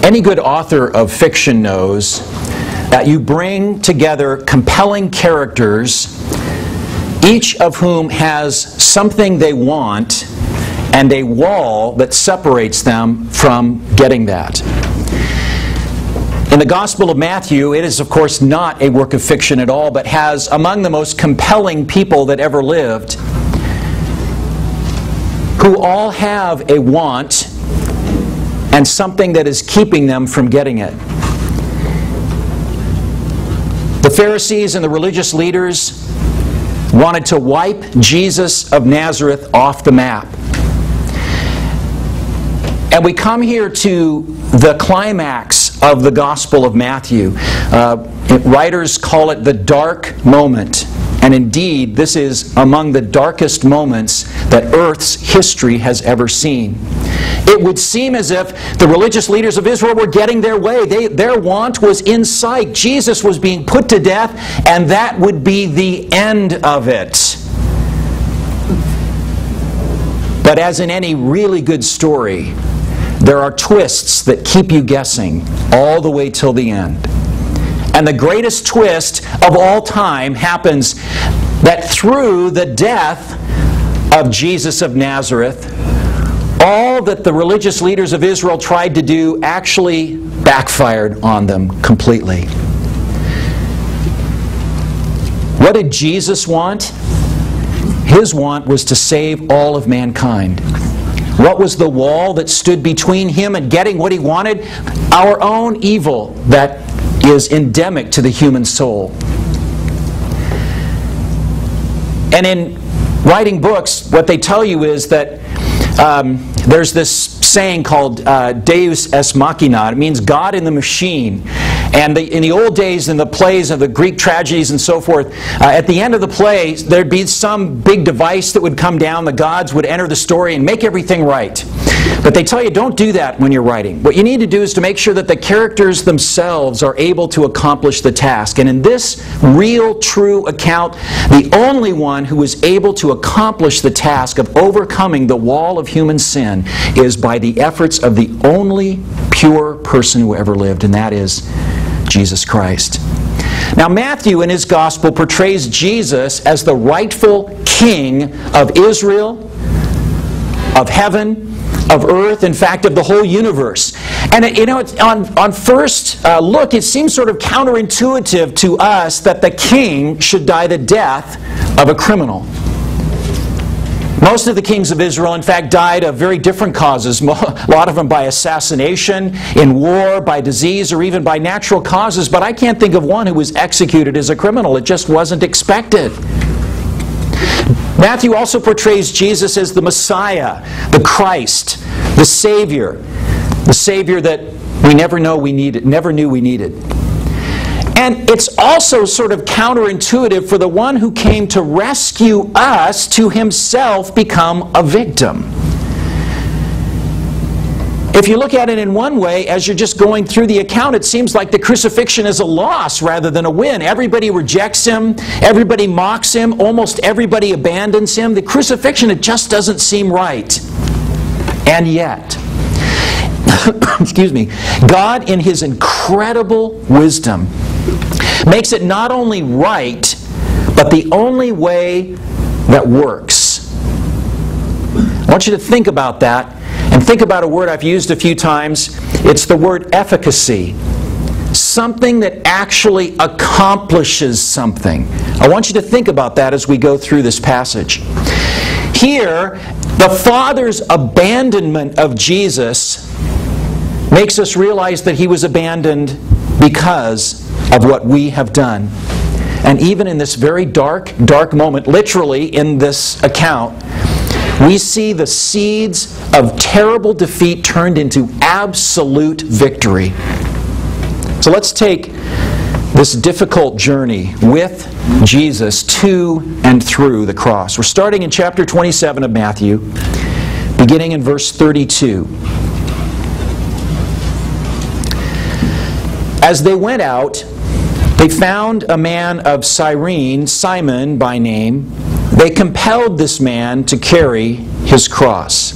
Any good author of fiction knows that you bring together compelling characters, each of whom has something they want and a wall that separates them from getting that. In the Gospel of Matthew, it is of course not a work of fiction at all, but has among the most compelling people that ever lived, who all have a want and something that is keeping them from getting it. The Pharisees and the religious leaders wanted to wipe Jesus of Nazareth off the map. And we come here to the climax of the Gospel of Matthew. Writers call it the dark moment. And indeed, this is among the darkest moments that Earth's history has ever seen. It would seem as if the religious leaders of Israel were getting their way. Their want was in sight. Jesus was being put to death, and that would be the end of it. But as in any really good story, there are twists that keep you guessing all the way till the end. And the greatest twist of all time happens that through the death of Jesus of Nazareth, all that the religious leaders of Israel tried to do actually backfired on them completely. What did Jesus want? His want was to save all of mankind. What was the wall that stood between him and getting what he wanted? Our own evil that is endemic to the human soul. And in writing books, what they tell you is that there's this saying called Deus ex machina. It means God in the machine. And in the old days, in the plays of the Greek tragedies and so forth, at the end of the play, there'd be some big device that would come down. The gods would enter the story and make everything right. But they tell you, don't do that when you're writing. What you need to do is to make sure that the characters themselves are able to accomplish the task. And in this real, true account, the only one who is able to accomplish the task of overcoming the wall of human sin is by the efforts of the only pure person who ever lived, and that is Jesus Christ. Now, Matthew in his gospel portrays Jesus as the rightful king of Israel, of heaven, of earth, in fact, of the whole universe. And you know, on first look, it seems sort of counterintuitive to us that the king should die the death of a criminal. Most of the kings of Israel, in fact, died of very different causes. A lot of them by assassination, in war, by disease, or even by natural causes. But I can't think of one who was executed as a criminal. It just wasn't expected. Matthew also portrays Jesus as the Messiah, the Christ, the Savior that we never knew we needed. And it's also sort of counterintuitive for the one who came to rescue us to himself become a victim. If you look at it in one way, as you're just going through the account, it seems like the crucifixion is a loss rather than a win. Everybody rejects him, everybody mocks him, almost everybody abandons him. The crucifixion, it just doesn't seem right. And yet, excuse me, God in His incredible wisdom makes it not only right, but the only way that works. I want you to think about that, and think about a word I've used a few times. It's the word efficacy. Something that actually accomplishes something. I want you to think about that as we go through this passage. Here, the Father's abandonment of Jesus makes us realize that He was abandoned because of what we have done. And even in this very dark moment, literally in this account, we see the seeds of terrible defeat turned into absolute victory. So let's take this difficult journey with Jesus to and through the cross. We're starting in chapter 27 of Matthew, beginning in verse 32. As they went out, they found a man of Cyrene, Simon by name. They compelled this man to carry his cross.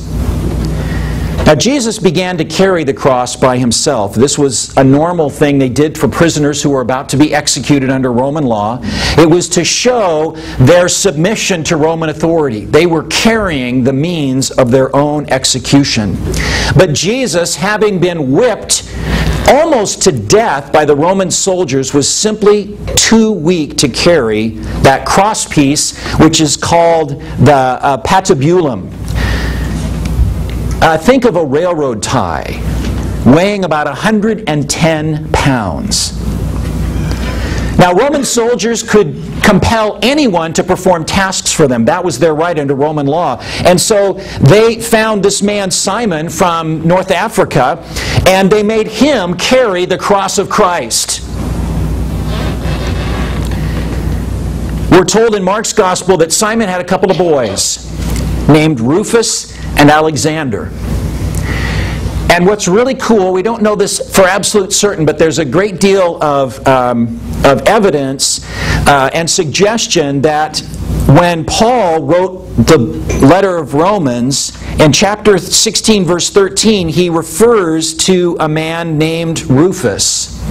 Now, Jesus began to carry the cross by himself. This was a normal thing they did for prisoners who were about to be executed under Roman law. It was to show their submission to Roman authority. They were carrying the means of their own execution. But Jesus, having been whipped almost to death by the Roman soldiers, was simply too weak to carry that crosspiece, which is called the patibulum. Think of a railroad tie weighing about 110 pounds. Now, Roman soldiers could compel anyone to perform tasks for them. That was their right under Roman law. And so they found this man Simon from North Africa, and they made him carry the cross of Christ. We're told in Mark's Gospel that Simon had a couple of boys named Rufus and Alexander. And what's really cool, we don't know this for absolute certain, but there's a great deal of evidence and suggestion that when Paul wrote the letter of Romans, in chapter 16, verse 13, he refers to a man named Rufus.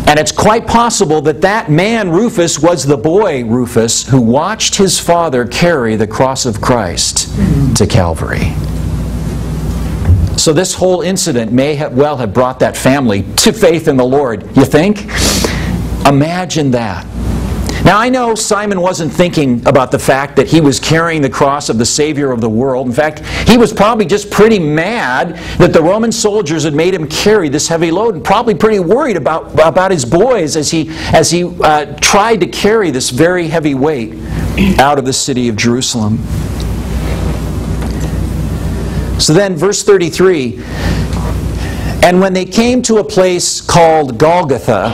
And it's quite possible that that man, Rufus, was the boy, Rufus, who watched his father carry the cross of Christ to Calvary. So this whole incident may well have brought that family to faith in the Lord. You think? Imagine that. Now, I know Simon wasn't thinking about the fact that he was carrying the cross of the Savior of the world. In fact, he was probably just pretty mad that the Roman soldiers had made him carry this heavy load, and probably pretty worried about his boys as he tried to carry this very heavy weight out of the city of Jerusalem. So then, verse 33, and when they came to a place called Golgotha,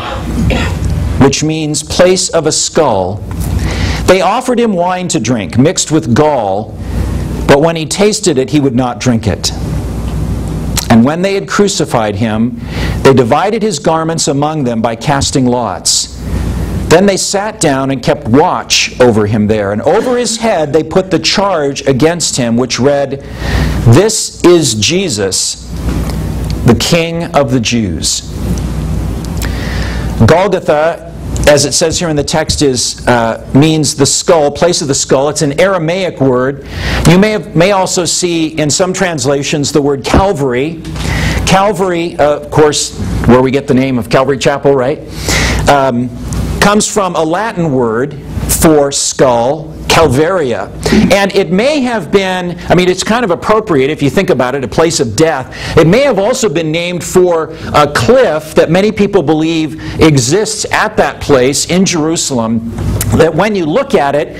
which means place of a skull, they offered him wine to drink, mixed with gall, but when he tasted it, he would not drink it. And when they had crucified him, they divided his garments among them by casting lots. Then they sat down and kept watch over him there, and over his head they put the charge against him, which read, "This is Jesus, the King of the Jews." Golgotha, as it says here in the text, means the skull, place of the skull. It's an Aramaic word. You may also see in some translations the word Calvary. Calvary, of course, where we get the name of Calvary Chapel, right? Comes from a Latin word for skull, Calvaria. And it may have been, I mean, it's kind of appropriate if you think about it, a place of death. It may have also been named for a cliff that many people believe exists at that place in Jerusalem, that when you look at it,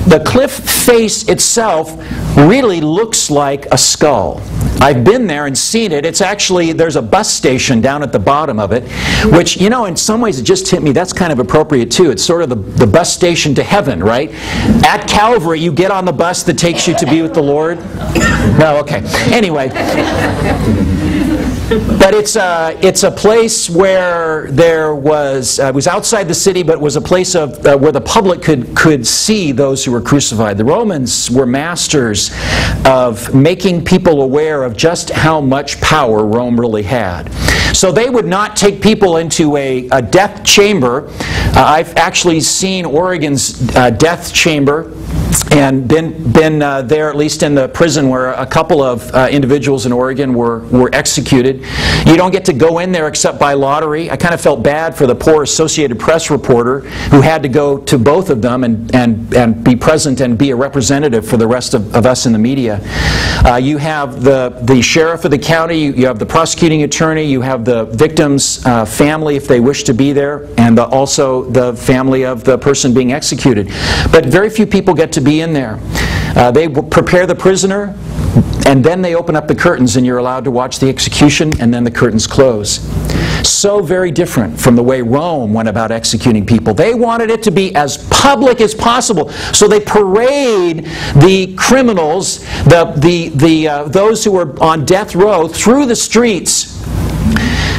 the cliff face itself really looks like a skull. I've been there and seen it. It's actually, there's a bus station down at the bottom of it, which, you know, in some ways it just hit me, that's kind of appropriate too. It's sort of the bus station to heaven, right? At Calvary, you get on the bus that takes you to be with the Lord. No, okay. Anyway. But it's a place where there was, it was outside the city, but it was a place of where the public could see those who were crucified. The Romans were masters of making people aware of just how much power Rome really had. So they would not take people into a death chamber. I've actually seen Oregon's death chamber and been there, at least in the prison where a couple of individuals in Oregon were executed. You don't get to go in there except by lottery. I kind of felt bad for the poor Associated Press reporter who had to go to both of them and be present and be a representative for the rest of us in the media. You have the sheriff of the county, you have the prosecuting attorney, you have the victim's family if they wish to be there, and also the family of the person being executed. But very few people get to be in there. They prepare the prisoner, and then they open up the curtains and you're allowed to watch the execution, and then the curtains close. So very different from the way Rome went about executing people. They wanted it to be as public as possible. So they parade the criminals, those who were on death row, through the streets,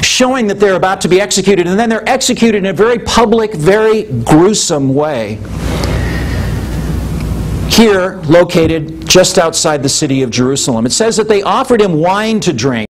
showing that they're about to be executed, and then they're executed in a very public, very gruesome way. here located just outside the city of Jerusalem. It says that they offered him wine to drink.